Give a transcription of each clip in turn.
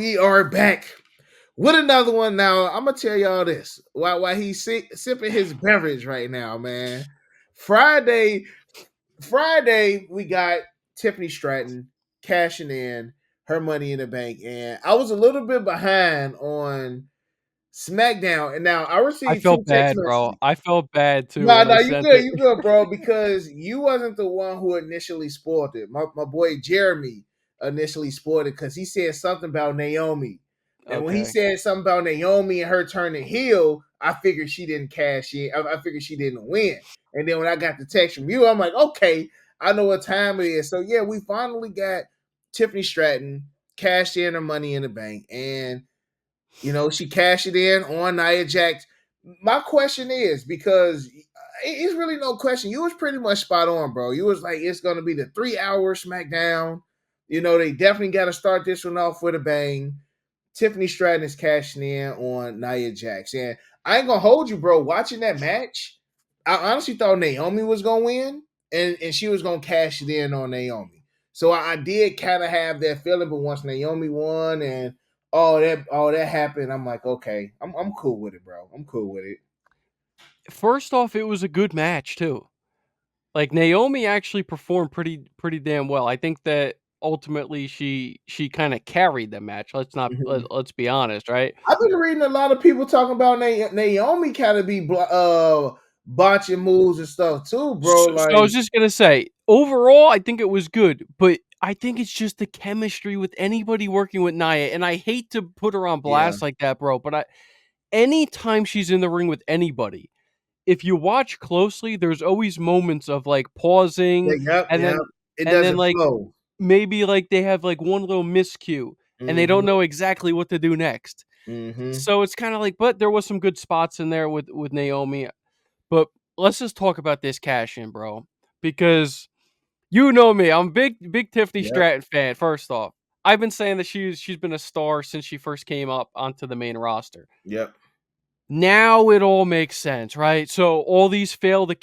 we are back with another one. Now I'm gonna tell y'all this while he's sipping his beverage right now, man. Friday, we got Tiffany Stratton cashing in her Money in the Bank, and I was a little bit behind on SmackDown, and now I I received two felt text bad, bro. messages. I felt bad too No, when I no, sent it. you good, bro, because you wasn't the one who initially spoiled it. My boy Jeremy initially spoiled it because he said something about Naomi. And when he Okay. said something about Naomi and her turning heel, I figured she didn't cash in. I figured she didn't win. And then when I got the text from you, I'm like, okay, I know what time it is. So yeah, we finally got Tiffany Stratton cashed in her Money in the Bank. And she cashed it in on Nia Jax. My question is, because it's really no question. You was pretty much spot on, bro. You was like, it's gonna be the 3 hour SmackDown. They definitely got to start this one off with a bang. Tiffany Stratton is cashing in on Nia Jax, and I ain't gonna hold you, bro. Watching that match, I honestly thought Naomi was gonna win, and she was gonna cash it in on Naomi. So I did kind of have that feeling, but once Naomi won and all that happened, I'm like, okay, I'm cool with it, bro. I'm cool with it. First off, it was a good match too. Like Naomi actually performed pretty damn well. I think that ultimately she kind of carried the match. Let's be honest, right? I've been reading a lot of people talking about Naomi kind of be botching moves and stuff too, bro. So I was Like, just gonna say, overall, I think it was good, but I think it's just the chemistry with anybody working with Nia, and I hate to put her on yeah, blast like that, bro. But anytime she's in the ring with anybody, if you watch closely, there's always moments of like pausing, yep, and yep. then It doesn't like flow. maybe like they have like one little miscue, and they don't Mm-hmm. know exactly what to do next. Mm-hmm. So it's kind of like, but there was some good spots in there with Naomi. But let's just talk about this cash in, bro, because you know me, I'm a big Tiffany Yep. Stratton fan. First off, I've been saying that she's been a star since she first came up onto the main roster. Yep. Now it all makes sense, right? So all these failed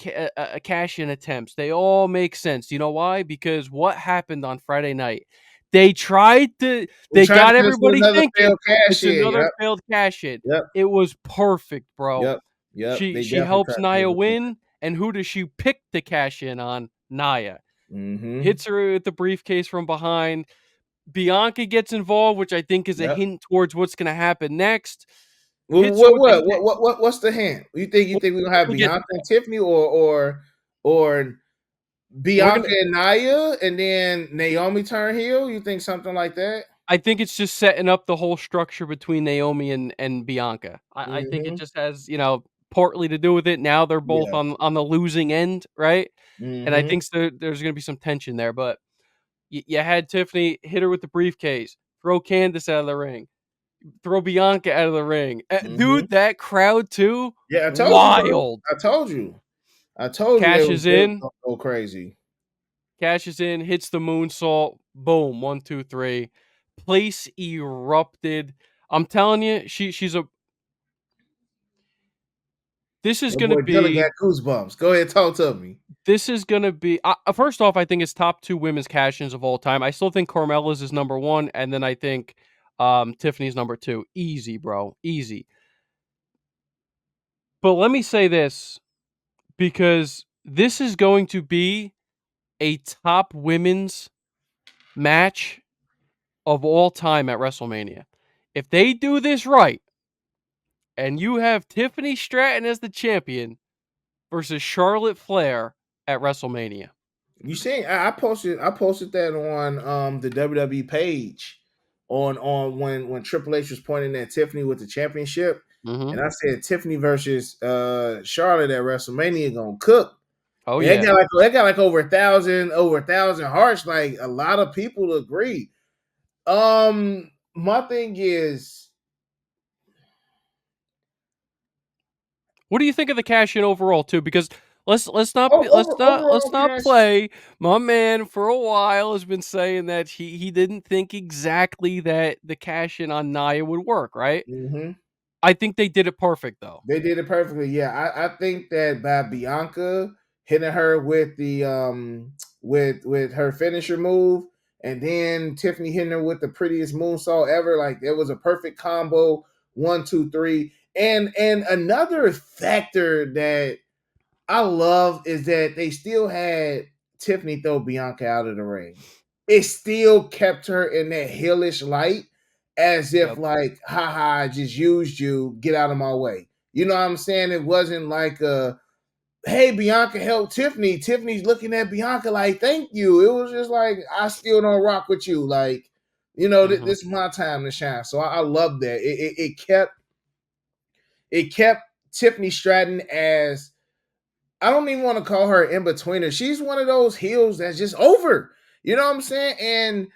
cash-in attempts, they all make sense. You know why? Because what happened on Friday night? They tried to, We they tried to got do this with everybody another thinking failed cash it's in. another Yep. failed cash-in. Yep. It was perfect, bro. Yep. Yep. They She definitely helps tried to do Nia this again. win, and who does she pick to cash in on? Nia. Mm-hmm. Hits her with the briefcase from behind. Bianca gets involved, which I think is a Yep. hint towards what's going to happen next. Well, Hits her with the what's the hint? You think we're gonna have we'll get to Bianca that. and Tiffany, or We're Bianca gonna. and Nia, and then Naomi turn heel? You think something like that? I think it's just setting up the whole structure between Naomi and Bianca. I think it Mm-hmm. just has partly to do with it. Now they're both Yeah. on the losing end, right? And I Mm-hmm. think there's going to be some tension there. But you had Tiffany hit her with the briefcase, throw Candice out of the ring, throw Bianca out of the ring. Mm-hmm. Dude, that crowd too, Yeah, I told you, bro. wild. I told you. I told you Cashes they was in, gonna go crazy. cashes in, hits the moonsault. Boom, 1, 2, 3. Place erupted. I'm telling you, she's a. This is My gonna boy Dylan be. got goosebumps. Go ahead, talk to me. This is gonna be. First off, I think it's top 2 women's cash-ins of all time. I still think Carmella's is number 1, and then I think Tiffany's number 2. Easy, bro, easy. But let me say this, because this is going to be a top women's match of all time at WrestleMania. If they do this right, and you have Tiffany Stratton as the champion versus Charlotte Flair at WrestleMania. You seen? I posted that on the WWE page on when Triple H was pointing at Tiffany with the championship, Mm-hmm. and I said Tiffany versus Charlotte at WrestleMania gonna cook. Oh And yeah. they got like over a thousand hearts. Like a lot of people agree. My thing is, What do you think of the cash in overall too? Because let's overall not cash. play. My man for a while has been saying that he didn't think exactly that the cash in on Nia would work. Right. Mhm. I think they did it perfect though. They did it perfectly. Yeah, I think that by Bianca hitting her with the with her finisher move, and then Tiffany hitting her with the prettiest moonsault ever. Like it was a perfect combo. 1, 2, 3. And another factor that I love is that they still had Tiffany throw Bianca out of the ring. It still kept her in that hellish light, as if Yep. like, haha, I just used you, get out of my way. You know what I'm saying? It wasn't like a hey, Bianca helped Tiffany. Tiffany's looking at Bianca like, thank you. It was just like, I still don't rock with you. Like, Hmm. this is my time to shine. So I love that. It kept Tiffany Stratton as I don't even want to call her in betweener. She's one of those heels that's just over. You know what I'm saying? And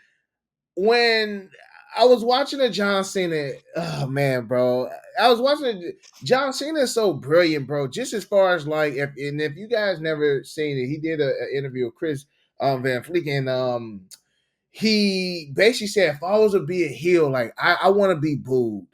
when I was watching a John Cena, oh man, bro, I was watching John Cena is so brilliant, bro. Just as far as like, if you guys never seen it, he did an interview with Chris Van Fleek, and he basically said, if I was to be a heel, like I want to be booed.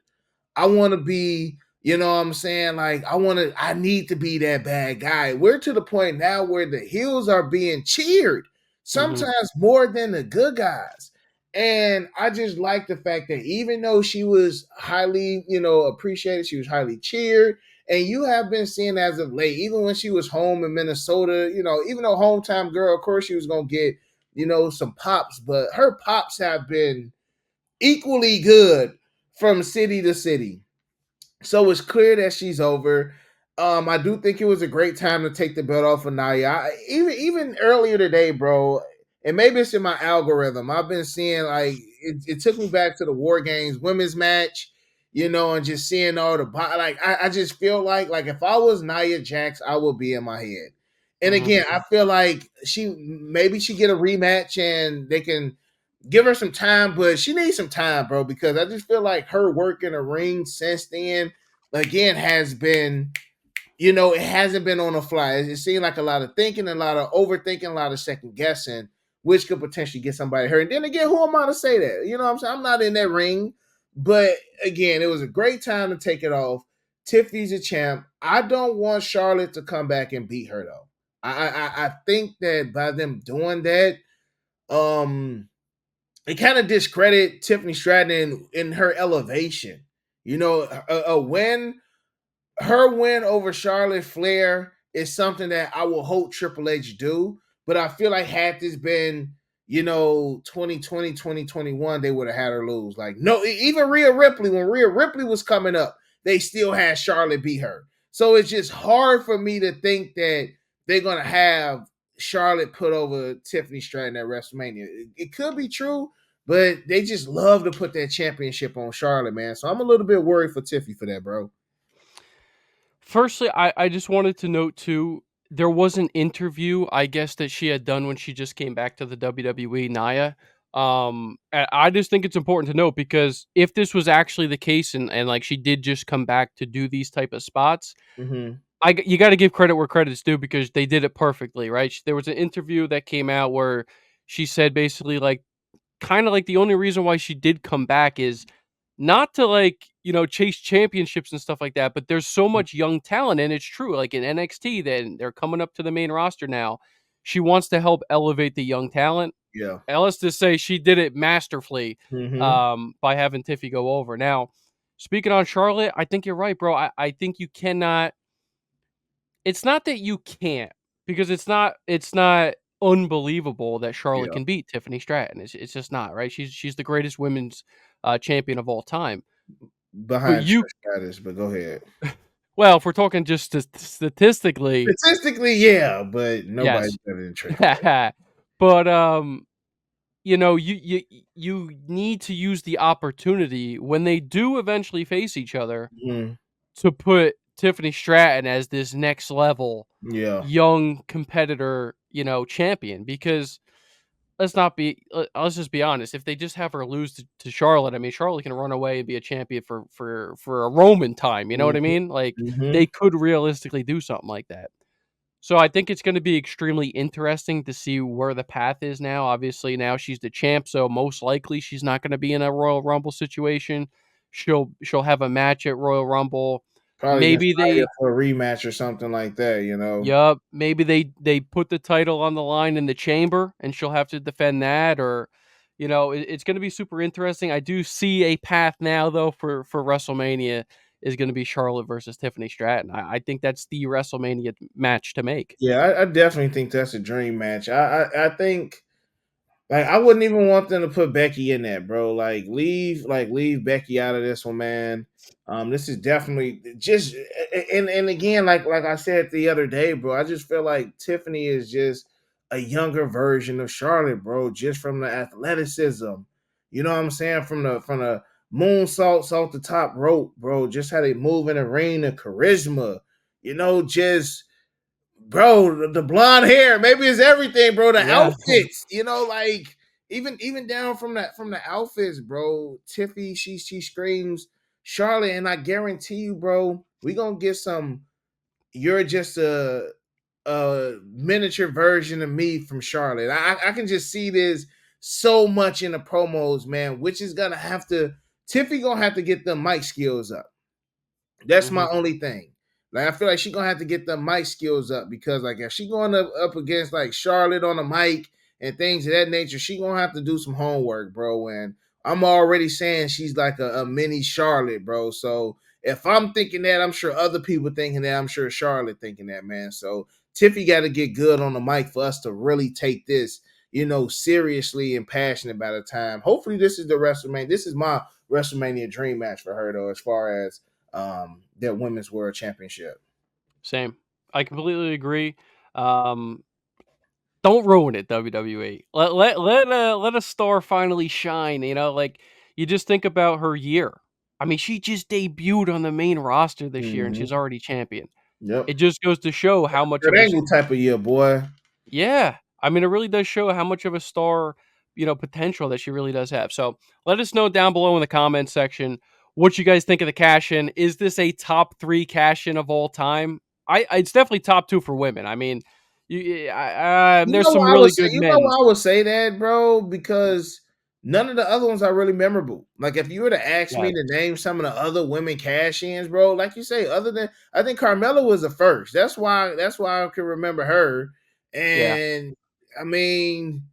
I want to be, you know what I'm saying? Like, I need to be that bad guy. We're to the point now where the heels are being cheered, Hmm. sometimes more than the good guys. And I just like the fact that even though she was highly, appreciated, she was highly cheered. And you have been seeing as of late, even when she was home in Minnesota, even though hometown girl, of course, she was going to get, some pops, but her pops have been equally good from city to city. So it's clear that she's over. I do think it was a great time to take the belt off of Nia. Even earlier today, bro, and maybe it's in my algorithm. I've been seeing like it took me back to the War Games women's match, and just seeing all the like I just feel like if I was Nia Jax, I would be in my head. And Hmm. again, I feel like she get a rematch and they can give her some time, but she needs some time, bro, because I just feel like her work in the ring since then, again, has been, it hasn't been on the fly. It seemed like a lot of thinking, a lot of overthinking, a lot of second guessing, which could potentially get somebody hurt. And then again, who am I to say that? You know what I'm saying? I'm not in that ring. But again, it was a great time to take it off. Tiffany's a champ. I don't want Charlotte to come back and beat her though. I think that by them doing that, it kind of discredit Tiffany Stratton in her elevation. A win, her win over Charlotte Flair is something that I will hope Triple H do. But I feel like had this been, 2020, 2021, they would have had her lose. Like, no, even Rhea Ripley, when Rhea Ripley was coming up, they still had Charlotte beat her. So it's just hard for me to think that they're going to have Charlotte put over Tiffany Stratton at WrestleMania. It could be true, but they just love to put that championship on Charlotte, man. So I'm a little bit worried for Tiffy for that, bro. Firstly, I just wanted to note too, there was an interview, I guess, that she had done when she just came back to the WWE, Nia. And I just think it's important to note because if this was actually the case and like she did just come back to do these type of spots, Mm-hmm. you got to give credit where credit's due because they did it perfectly, right? There was an interview that came out where she said basically like kind of like the only reason why she did come back is not to like, chase championships and stuff like that, but there's so much young talent and it's true. Like in NXT, then they're coming up to the main roster now. She wants to help elevate the young talent. Yeah. And let's just say she did it masterfully Mm-hmm. by having Tiffy go over. Now, speaking on Charlotte, I think you're right, bro. I think you cannot it's not that you can't, because it's not unbelievable that Charlotte Yeah. can beat Tiffany Stratton. It's just not, right? She's the greatest women's champion of all time. But Behind you Trish Stratus, but go ahead. well, if we're talking just statistically, Statistically, yeah, but nobody's yes. better than Trish, bro. But you need to use the opportunity when they do eventually face each other Mhm. to put Tiffany Stratton as this next level Yeah. young competitor, champion. Because let's just be honest. If they just have her lose to Charlotte, I mean, Charlotte can run away and be a champion for a Roman time. You know what I Mhm. mean? Like they Mhm. could realistically do something like that. So I think it's going to be extremely interesting to see where the path is now. Obviously, now she's the champ, so most likely she's not going to be in a Royal Rumble situation. She'll have a match at Royal Rumble. Probably against Maybe Nia they for a rematch or something like that. Yup, maybe they put the title on the line in the chamber and she'll have to defend that, or it's going to be super interesting. I do see a path now, though, for WrestleMania is going to be Charlotte versus Tiffany Stratton. I think that's the WrestleMania match to make. Yeah, I definitely think that's a dream match. I think like I wouldn't even want them to put Becky in that, bro. Leave Becky out of this one, man. This is definitely just and again, like I said the other day, bro. I just feel like Tiffany is just a younger version of Charlotte, bro. Just from the athleticism, you know what I'm saying? From the moonsaults off the top rope, bro. Just how they move in the ring, the charisma, just bro, the blonde hair, maybe it's everything, bro. The Yeah, outfits, like even down from the outfits, bro. Tiffy, she screams Charlotte, and I guarantee you, bro, we gonna get some. You're just a miniature version of me from Charlotte. I can just see this so much in the promos, man. Which is gonna have to Tiffy gonna have to get the mic skills up. That's hmm my only thing. Like I feel like she gonna have to get the mic skills up because like if she going up against like Charlotte on the mic and things of that nature, she gonna have to do some homework, bro. And I'm already saying she's like a mini Charlotte, bro. So if I'm thinking that, I'm sure other people thinking that. I'm sure Charlotte thinking that, man. So Tiffy got to get good on the mic for us to really take this, seriously and passionate about the time. Hopefully, this is the WrestleMania. This is my WrestleMania dream match for her, though, as far as their women's world championship. same. I completely agree. Um, don't ruin it, WWE. Let a star finally shine. Like you just think about her year. I mean, she just debuted on the main roster this year, and she's Mm-hmm. already champion. Yep. It just goes to show how much Kurt of a Angle type of year, boy. yeah. I mean, it really does show how much of a star, potential that she really does have. So let us know down below in the comments section what you guys think of the cash in. Is this a top 3 cash in of all time? It's definitely top 2 for women. I mean, You there's know some why I would really say good you know men. why I would say that, bro? Because none of the other ones are really memorable. Like if you were to ask Yeah. me to name some of the other women cash-ins, bro, like you say, other than I think Carmella was the first. That's why I can remember her. Yeah. And I mean,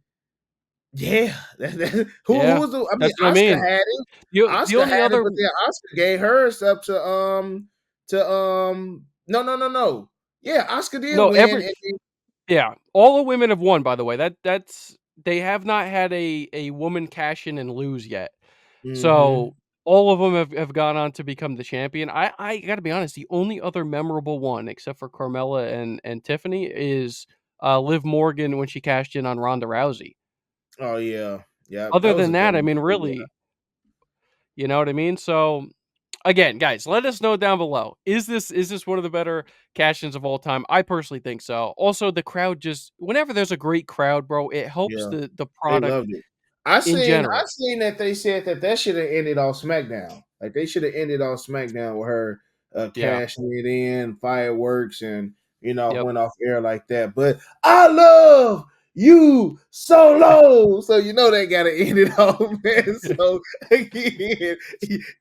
yeah, who Yeah. was the? I mean, That's what I Oscar mean. had it. The Oscar only had it, other but then Oscar gave hers up to no. Yeah, Oscar did no, win, every and yeah, all the women have won, by the way. That's they have not had a woman cash in and lose yet. So mm-hmm. all of them have gone on to become the champion. I got to be honest, the only other memorable one, except for Carmella and Tiffany, is Liv Morgan when she cashed in on Ronda Rousey. Oh yeah, yeah, that Other was than a good that, I one mean, too. Yeah, really, you know what I mean. So again, guys, let us know down below. Is this one of the better cash-ins of all time? I personally think so. Also, the crowd just whenever there's a great crowd, bro, it helps yeah, the they product loved it. I in seen I general. seen that they said that should have ended off SmackDown. Like they should have ended off SmackDown with her Yeah. cashing it in, fireworks, and Yep. went off air like that. But I love you so low, so they gotta end it off, man. So again,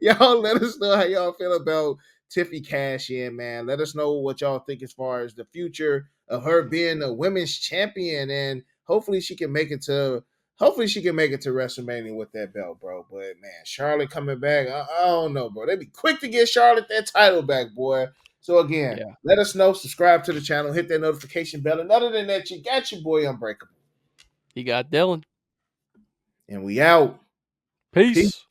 y'all let us know how y'all feel about Tiffy Cash in, man. Let us know what y'all think as far as the future of her being a women's champion, and hopefully she can make it to WrestleMania with that belt, bro. But man, Charlotte coming back, I don't know, bro. They be quick to get Charlotte that title back, boy. So again, Yeah. let us know, subscribe to the channel, hit that notification bell. And other than that, you got your boy Unbreakable. You got Dylan. And we out. Peace. Peace.